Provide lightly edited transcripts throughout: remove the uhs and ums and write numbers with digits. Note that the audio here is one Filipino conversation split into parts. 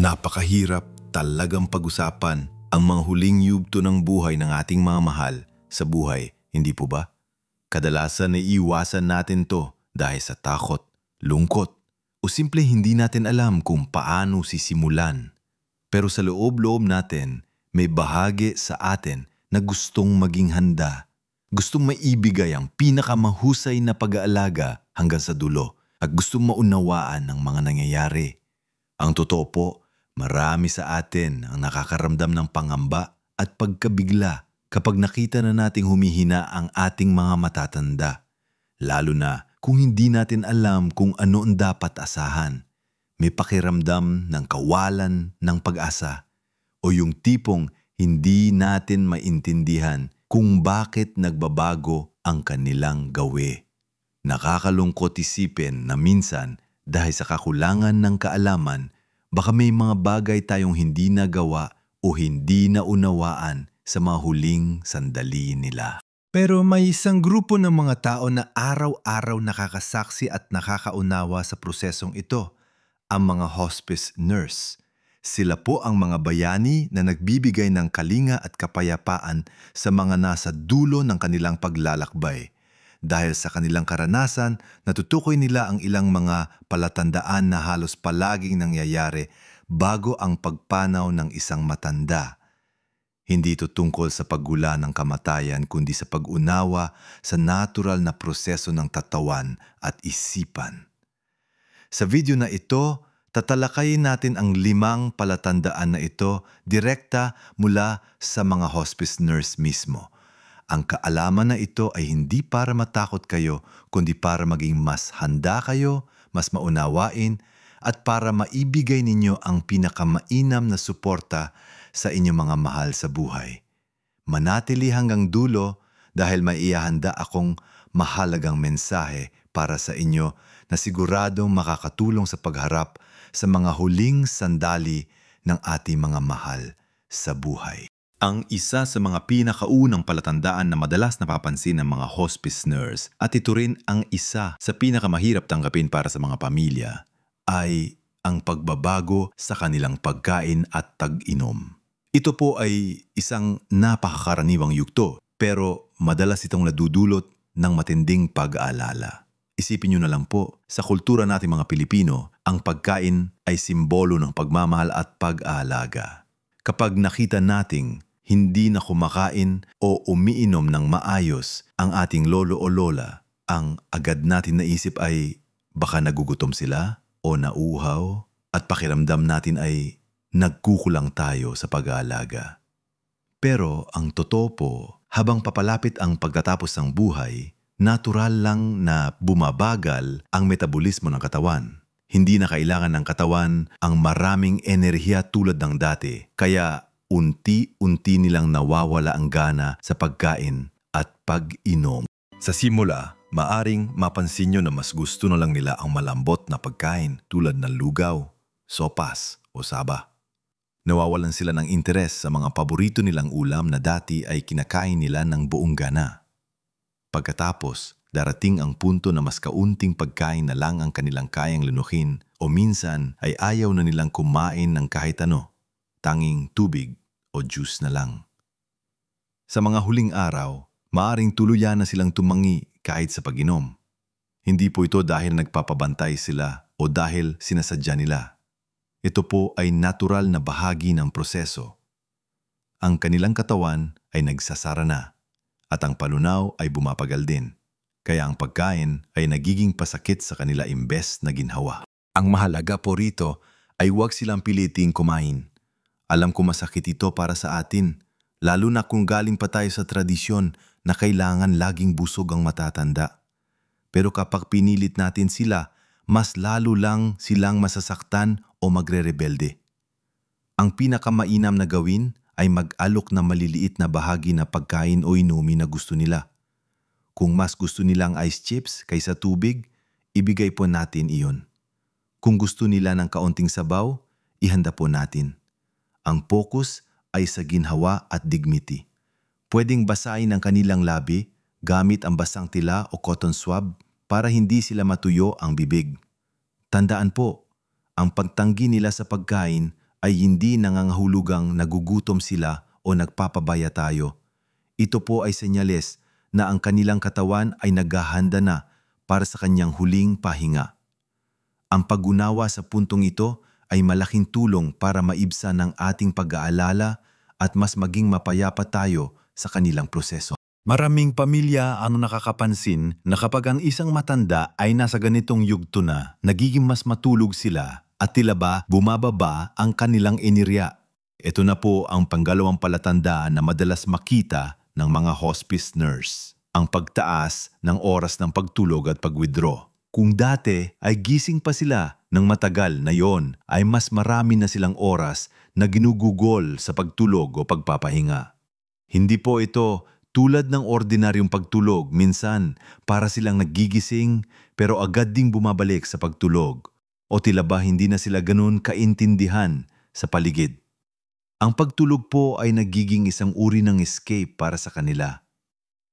Napakahirap talagang pag-usapan ang mga huling yugto ng buhay ng ating mga mahal sa buhay, hindi po ba? Kadalasan ay iwasan natin to dahil sa takot, lungkot, o simple hindi natin alam kung paano sisimulan. Pero sa loob-loob natin, may bahagi sa atin na gustong maging handa. Gustong maibigay ang pinakamahusay na pag-aalaga hanggang sa dulo at gustong maunawaan ng mga nangyayari. Ang totoo po, marami sa atin ang nakakaramdam ng pangamba at pagkabigla kapag nakita na nating humihina ang ating mga matatanda. Lalo na kung hindi natin alam kung ano ang dapat asahan. May pakiramdam ng kawalan ng pag-asa o yung tipong hindi natin maintindihan kung bakit nagbabago ang kanilang gawi. Nakakalungkot isipin na minsan dahil sa kakulangan ng kaalaman, baka may mga bagay tayong hindi nagawa o hindi naunawaan sa mga huling sandali nila. Pero may isang grupo ng mga tao na araw-araw nakakasaksi at nakakaunawa sa prosesong ito, ang mga hospice nurse. Sila po ang mga bayani na nagbibigay ng kalinga at kapayapaan sa mga nasa dulo ng kanilang paglalakbay. Dahil sa kanilang karanasan, natutukoy nila ang ilang mga palatandaan na halos palaging nangyayari bago ang pagpanaw ng isang matanda. Hindi ito tungkol sa paggula ng kamatayan kundi sa pag-unawa sa natural na proseso ng katawan at isipan. Sa video na ito, tatalakayin natin ang 5 palatandaan na ito direkta mula sa mga hospice nurse mismo. Ang kaalaman na ito ay hindi para matakot kayo, kundi para maging mas handa kayo, mas maunawain, at para maibigay ninyo ang pinakamainam na suporta sa inyong mga mahal sa buhay. Manatili hanggang dulo dahil maihahanda akong mahalagang mensahe para sa inyo na siguradong makakatulong sa pagharap sa mga huling sandali ng ating mga mahal sa buhay. Ang isa sa mga pinakaunang palatandaan na madalas napapansin ng mga hospice nurse at ito rin ang isa sa pinakamahirap tanggapin para sa mga pamilya ay ang pagbabago sa kanilang pagkain at tag-inom. Ito po ay isang napakakaraniwang yugto pero madalas itong nadudulot ng matinding pag-aalala. Isipin nyo na lang po, sa kultura nating mga Pilipino, ang pagkain ay simbolo ng pagmamahal at pag-aalaga. Kapag nakita nating hindi na kumakain o umiinom ng maayos ang ating lolo o lola, ang agad natin naisip ay baka nagugutom sila o nauuhaw at pakiramdam natin ay nagkukulang tayo sa pag-aalaga. Pero ang totoo po, habang papalapit ang pagtatapos ng buhay, natural lang na bumabagal ang metabolismo ng katawan. Hindi na kailangan ng katawan ang maraming enerhiya tulad ng dati, kaya unti-unti nilang nawawala ang gana sa pagkain at pag-inom. Sa simula, maaring mapansin nyo na mas gusto na lang nila ang malambot na pagkain tulad ng lugaw, sopas o saba. Nawawalan sila ng interes sa mga paborito nilang ulam na dati ay kinakain nila ng buong gana. Pagkatapos, darating ang punto na mas kaunting pagkain na lang ang kanilang kayang lunukin o minsan ay ayaw na nilang kumain ng kahit ano, tanging tubig o juice na lang. Sa mga huling araw, maaring tuluyan na silang tumangi kahit sa pag-inom. Hindi po ito dahil nagpapabantay sila o dahil sinasadya nila. Ito po ay natural na bahagi ng proseso. Ang kanilang katawan ay nagsasara na at ang palunaw ay bumapagal din. Kaya ang pagkain ay nagiging pasakit sa kanila imbes na ginhawa. Ang mahalaga po rito ay huwag silang piliting kumain. Alam ko masakit ito para sa atin, lalo na kung galing pa tayo sa tradisyon na kailangan laging busog ang matatanda. Pero kapag pinilit natin sila, mas lalo lang silang masasaktan o magre-rebelde. Ang pinakamainam na gawin ay mag-alok na maliliit na bahagi na pagkain o inumin na gusto nila. Kung mas gusto nilang ice chips kaysa tubig, ibigay po natin iyon. Kung gusto nila ng kaunting sabaw, ihanda po natin. Ang focus ay sa ginhawa at dignity. Pwedeng basahin ang kanilang labi gamit ang basang tila o cotton swab para hindi sila matuyo ang bibig. Tandaan po, ang pagtanggi nila sa pagkain ay hindi nangangahulugang nagugutom sila o nagpapabaya tayo. Ito po ay senyales na ang kanilang katawan ay naghahanda na para sa kanyang huling pahinga. Ang pag-unawa sa puntong ito ay malaking tulong para maibsan ang ating pag-aalala at mas maging mapayapa tayo sa kanilang proseso. Maraming pamilya ang nakakapansin na kapag ang isang matanda ay nasa ganitong yugto na, nagiging mas matulog sila at tila ba bumababa ang kanilang enerhiya. Ito na po ang panggalawang palatandaan na madalas makita ng mga hospice nurse, ang pagtaas ng oras ng pagtulog at pag-withdraw. Kung dati ay gising pa sila ng matagal, na yon ay mas marami na silang oras na ginugugol sa pagtulog o pagpapahinga. Hindi po ito tulad ng ordinaryong pagtulog, minsan para silang nagigising pero agad ding bumabalik sa pagtulog, o tila ba hindi na sila ganun kaintindihan sa paligid. Ang pagtulog po ay nagiging isang uri ng escape para sa kanila,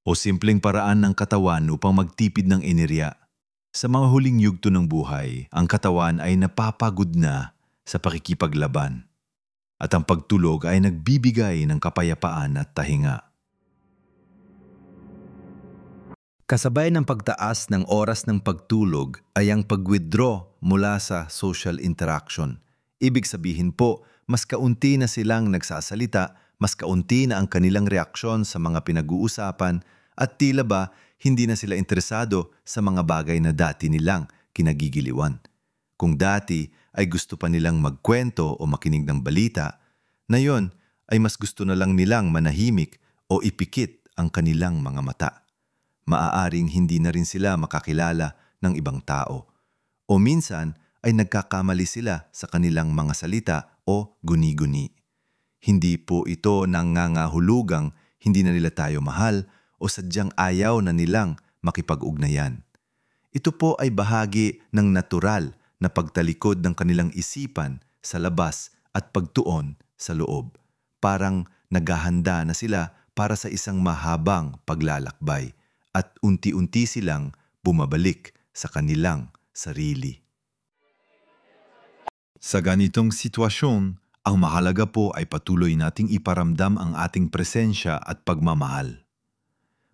o simpleng paraan ng katawan upang magtipid ng enerhiya. Sa mga huling yugto ng buhay, ang katawan ay napapagod na sa pakikipaglaban, at ang pagtulog ay nagbibigay ng kapayapaan at tahinga. Kasabay ng pagtaas ng oras ng pagtulog ay ang pag-withdraw mula sa social interaction. Ibig sabihin po, mas kaunti na silang nagsasalita, mas kaunti na ang kanilang reaksyon sa mga pinag-uusapan, at tila ba hindi na sila interesado sa mga bagay na dati nilang kinagigiliwan. Kung dati ay gusto pa nilang magkwento o makinig ng balita, na yon ay mas gusto na lang nilang manahimik o ipikit ang kanilang mga mata. Maaaring hindi na rin sila makakilala ng ibang tao. O minsan ay nagkakamali sila sa kanilang mga salita o guni-guni. Hindi po ito nangangahulugang hindi na nila tayo mahal o sadyang ayaw na nilang makipag-ugnayan. Ito po ay bahagi ng natural na pagtalikod ng kanilang isipan sa labas at pagtuon sa loob. Parang naghahanda na sila para sa isang mahabang paglalakbay, at unti-unti silang bumabalik sa kanilang sarili. Sa ganitong sitwasyon, ang mahalaga po ay patuloy nating iparamdam ang ating presensya at pagmamahal.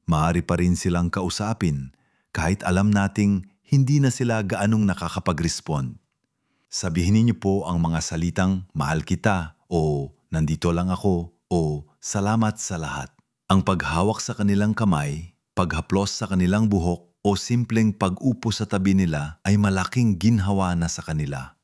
Maaari pa rin silang kausapin kahit alam nating hindi na sila gaanong nakakapag-respond. Sabihin niyo po ang mga salitang mahal kita o nandito lang ako o salamat sa lahat. Ang paghawak sa kanilang kamay, paghaplos sa kanilang buhok o simpleng pag-upo sa tabi nila ay malaking ginhawa na sa kanila.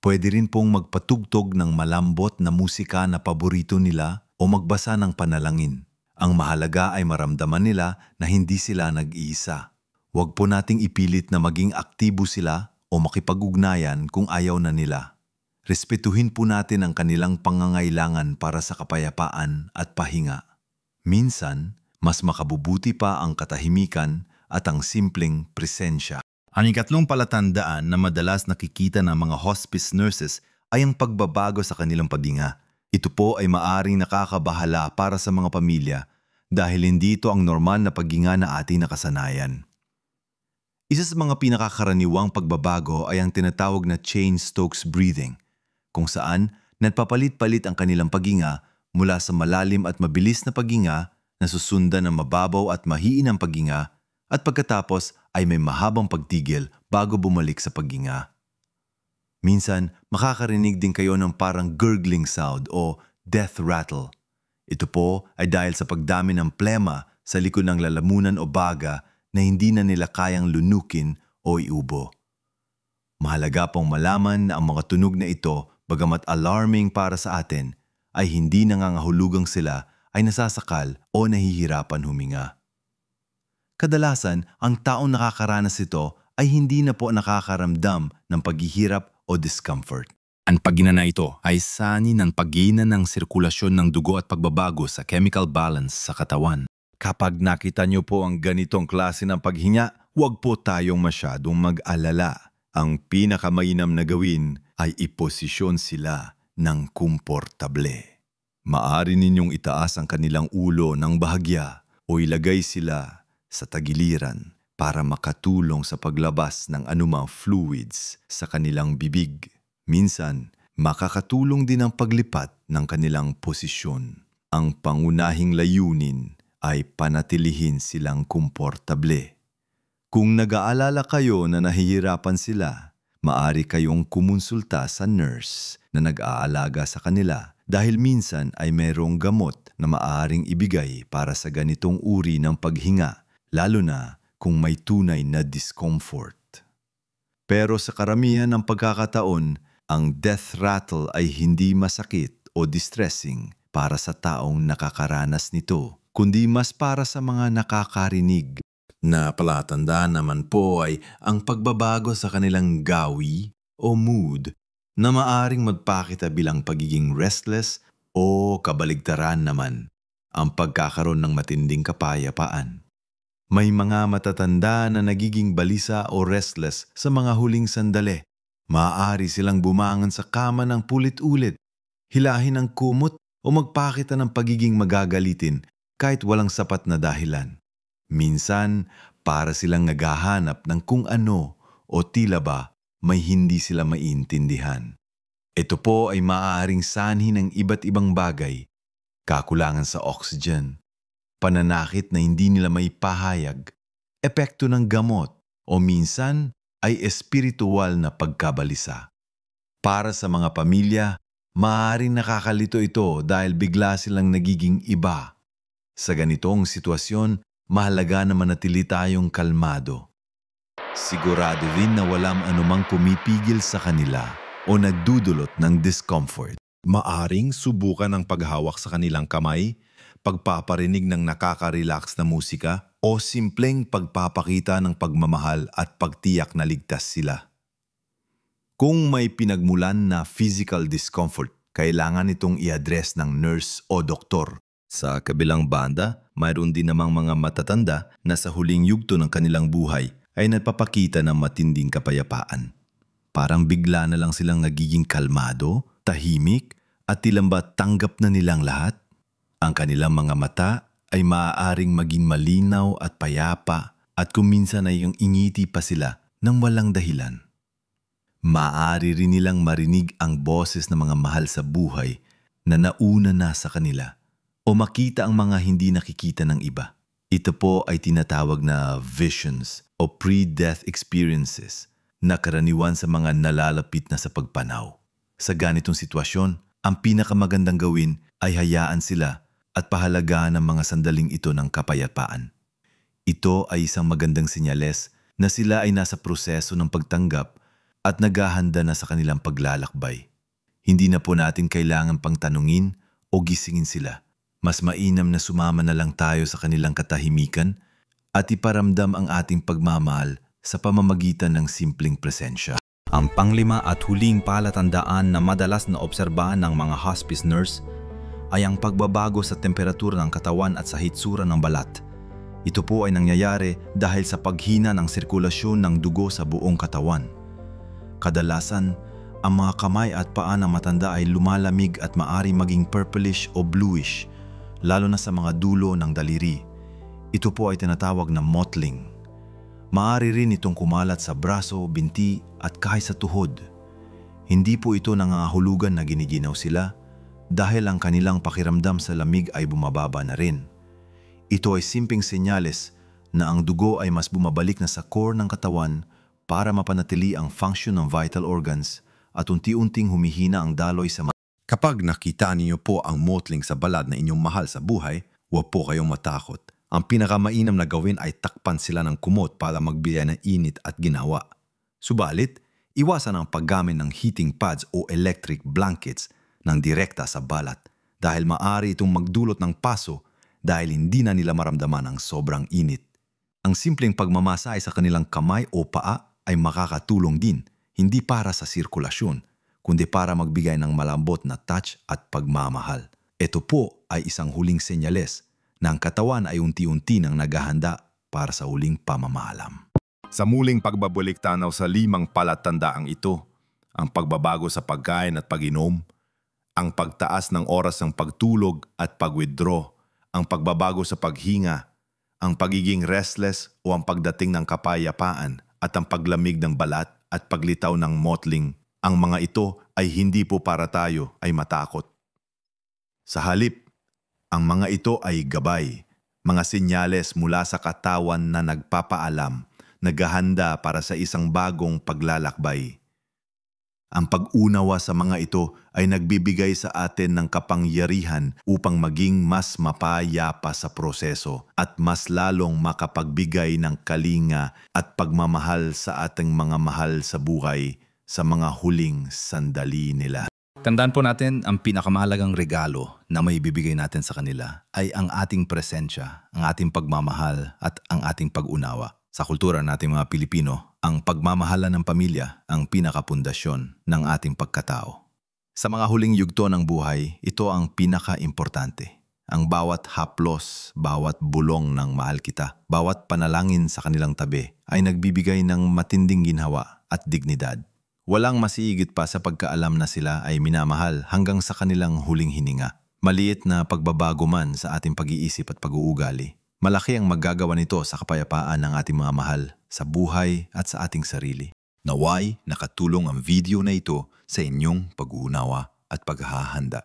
Pwede rin pong magpatugtog ng malambot na musika na paborito nila o magbasa ng panalangin. Ang mahalaga ay maramdaman nila na hindi sila nag-iisa. Huwag po nating ipilit na maging aktibo sila o makipag-ugnayan kung ayaw na nila. Respetuhin po natin ang kanilang pangangailangan para sa kapayapaan at pahinga. Minsan, mas makabubuti pa ang katahimikan at ang simpleng presensya. Ang ikatlong palatandaan na madalas nakikita ng mga hospice nurses ay ang pagbabago sa kanilang paghinga. Ito po ay maaring nakakabahala para sa mga pamilya dahil hindi ito ang normal na paghinga na ating nakasanayan. Isa sa mga pinakakaraniwang pagbabago ay ang tinatawag na Cheyne-Stokes breathing, kung saan nagpapalit-palit ang kanilang paghinga mula sa malalim at mabilis na paghinga na susundan ng mababaw at mahiinang paghinga, at pagkatapos ay may mahabang pagtigil bago bumalik sa paghinga. Minsan, makakarinig din kayo ng parang gurgling sound o death rattle. Ito po ay dahil sa pagdami ng plema sa likod ng lalamunan o baga na hindi na nila kayang lunukin o iubo. Mahalaga pong malaman na ang mga tunog na ito, bagamat alarming para sa atin, ay hindi nangangahulugang sila ay nasasakal o nahihirapan huminga. Kadalasan, ang taong nakakaranas ito ay hindi na po nakakaramdam ng paghihirap o discomfort. Ang paghina na ito ay sani ng paghina ng sirkulasyon ng dugo at pagbabago sa chemical balance sa katawan. Kapag nakita niyo po ang ganitong klase ng paghinga, huwag po tayong masyadong mag-alala. Ang pinakamainam na gawin ay iposisyon sila ng komportable. Maaari ninyong itaas ang kanilang ulo ng bahagya o ilagay sila sa tagiliran para makatulong sa paglabas ng anumang fluids sa kanilang bibig. Minsan, Makakatulong din ang paglipat ng kanilang posisyon. Ang pangunahing layunin ay panatilihin silang komportable. Kung nag-aalala kayo na nahihirapan sila, maari kayong kumonsulta sa nurse na nag-aalaga sa kanila dahil minsan ay mayroong gamot na maaaring ibigay para sa ganitong uri ng paghinga, lalo na kung may tunay na discomfort. Pero sa karamihan ng pagkakataon, ang death rattle ay hindi masakit o distressing para sa taong nakakaranas nito, kundi mas para sa mga nakakarinig. Na palatandaan naman po ay ang pagbabago sa kanilang gawi o mood na maaring magpakita bilang pagiging restless o kabaligtaran naman ang pagkakaroon ng matinding kapayapaan. May mga matatanda na nagiging balisa o restless sa mga huling sandali. Maaari silang bumangon sa kama ng pulit-ulit, hilahin ang kumot o magpakita ng pagiging magagalitin kahit walang sapat na dahilan. Minsan, para silang naghahanap ng kung ano o tila ba may hindi sila maintindihan. Ito po ay maaaring sanhi ng iba't ibang bagay, kakulangan sa oxygen, pananakit na hindi nila maipahayag, epekto ng gamot, o minsan ay espiritual na pagkabalisa. Para sa mga pamilya, maaaring nakakalito ito dahil bigla silang nagiging iba. Sa ganitong sitwasyon, mahalaga na manatili tayong kalmado. Sigurado rin na walang anumang pumipigil sa kanila o nagdudulot ng discomfort. Maaring subukan ang paghawak sa kanilang kamay, pagpaparinig ng nakaka-relax na musika, o simpleng pagpapakita ng pagmamahal at pagtiyak na ligtas sila. Kung may pinagmulan na physical discomfort, kailangan itong i-address ng nurse o doktor. Sa kabilang banda, mayroon din namang mga matatanda na sa huling yugto ng kanilang buhay ay nagpapakita ng matinding kapayapaan. Parang bigla na lang silang nagiging kalmado, tahimik, at tila ba tanggap na nilang lahat. Ang kanilang mga mata ay maaaring maging malinaw at payapa at kung minsan ay yung ingiti pa sila ng walang dahilan. Maaari rin nilang marinig ang boses ng mga mahal sa buhay na nauna na sa kanila o makita ang mga hindi nakikita ng iba. Ito po ay tinatawag na visions o pre-death experiences na karaniwan sa mga nalalapit na sa pagpanaw. Sa ganitong sitwasyon, ang pinakamagandang gawin ay hayaan sila at pahalagaan ang mga sandaling ito ng kapayapaan. Ito ay isang magandang senyales na sila ay nasa proseso ng pagtanggap at naghahanda na sa kanilang paglalakbay. Hindi na po natin kailangan pang tanungin o gisingin sila. Mas mainam na sumama na lang tayo sa kanilang katahimikan at iparamdam ang ating pagmamahal sa pamamagitan ng simpleng presensya. Ang panglima at huling palatandaan na madalas na obserbahan ng mga hospice nurse ay ang pagbabago sa temperatura ng katawan at sa hitsura ng balat. Ito po ay nangyayari dahil sa paghina ng sirkulasyon ng dugo sa buong katawan. Kadalasan, ang mga kamay at paa ng matanda ay lumalamig at maari maging purplish o bluish, lalo na sa mga dulo ng daliri. Ito po ay tinatawag na mottling. Maari rin itong kumalat sa braso, binti at kahit sa tuhod. Hindi po ito nangangahulugan na giniginaw sila dahil ang kanilang pakiramdam sa lamig ay bumababa na rin. Ito ay simpleng senyales na ang dugo ay mas bumabalik na sa core ng katawan para mapanatili ang function ng vital organs at unti-unting humihina ang daloy sa Kapag nakita niyo po ang mottling sa balat na inyong mahal sa buhay, huwag po kayong matakot. Ang pinakamainam na gawin ay takpan sila ng kumot para magbigay ng init at ginawa. Subalit, iwasan ang paggamit ng heating pads o electric blankets ng direkta sa balat dahil maaari itong magdulot ng paso dahil hindi na nila maramdaman ang sobrang init. Ang simpleng pagmamasahe sa kanilang kamay o paa ay makakatulong din, hindi para sa sirkulasyon, kundi para magbigay ng malambot na touch at pagmamahal. Ito po ay isang huling senyales na ang katawan ay unti-unti nang naghahanda para sa huling pamamahalam. Sa muling pagbabalik tanaw sa 5 palatandaang ito, ang pagbabago sa pagkain at pag-inom, ang pagtaas ng oras ng pagtulog at pag-withdraw, ang pagbabago sa paghinga, ang pagiging restless o ang pagdating ng kapayapaan at ang paglamig ng balat at paglitaw ng mottling Ang mga ito ay hindi po para tayo ay matakot. Sa halip, ang mga ito ay gabay, mga senyales mula sa katawan na nagpapaalam, naghahanda para sa isang bagong paglalakbay. Ang pag-unawa sa mga ito ay nagbibigay sa atin ng kapangyarihan upang maging mas mapayapa sa proseso at mas lalong makapagbigay ng kalinga at pagmamahal sa ating mga mahal sa buhay sa mga huling sandali nila. Tandaan po natin, ang pinakamahalagang regalo na may bibigay natin sa kanila ay ang ating presensya, ang ating pagmamahal at ang ating pag-unawa. Sa kultura nating mga Pilipino, ang pagmamahala ng pamilya ang pinakapundasyon ng ating pagkatao. Sa mga huling yugto ng buhay, ito ang pinaka-importante. Ang bawat haplos, bawat bulong ng mahal kita, bawat panalangin sa kanilang tabi ay nagbibigay ng matinding ginhawa at dignidad. Walang masiigit pa sa pagkaalam na sila ay minamahal hanggang sa kanilang huling hininga. Maliit na pagbabago man sa ating pag-iisip at pag-uugali, malaki ang maggagawa nito sa kapayapaan ng ating mga mahal, sa buhay at sa ating sarili. Naway nakatulong ang video na ito sa inyong pag-uunawa at paghahanda.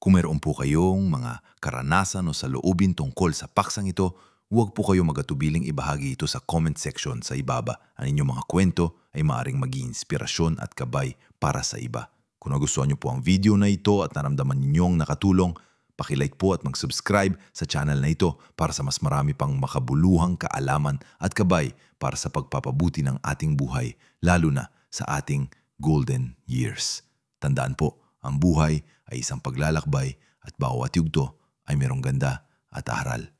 Kung mayroon po kayong mga karanasan o saloobin tungkol sa paksang ito, huwag po kayo magatubiling ibahagi ito sa comment section sa ibaba. Ang inyong mga kwento ay maaaring maging inspirasyon at gabay para sa iba. Kung nagustuhan niyo po ang video na ito at naramdaman ninyong nakatulong, pakilike po at mag-subscribe sa channel na ito para sa mas marami pang makabuluhang kaalaman at gabay para sa pagpapabuti ng ating buhay, lalo na sa ating golden years. Tandaan po, ang buhay ay isang paglalakbay at bawat yugto ay merong ganda at aral.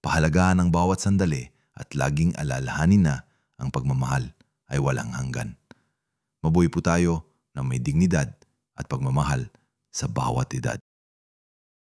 Pahalagaan ang bawat sandali at laging alalahanin na ang pagmamahal ay walang hanggan. Mabuhay po tayo na may dignidad at pagmamahal sa bawat edad.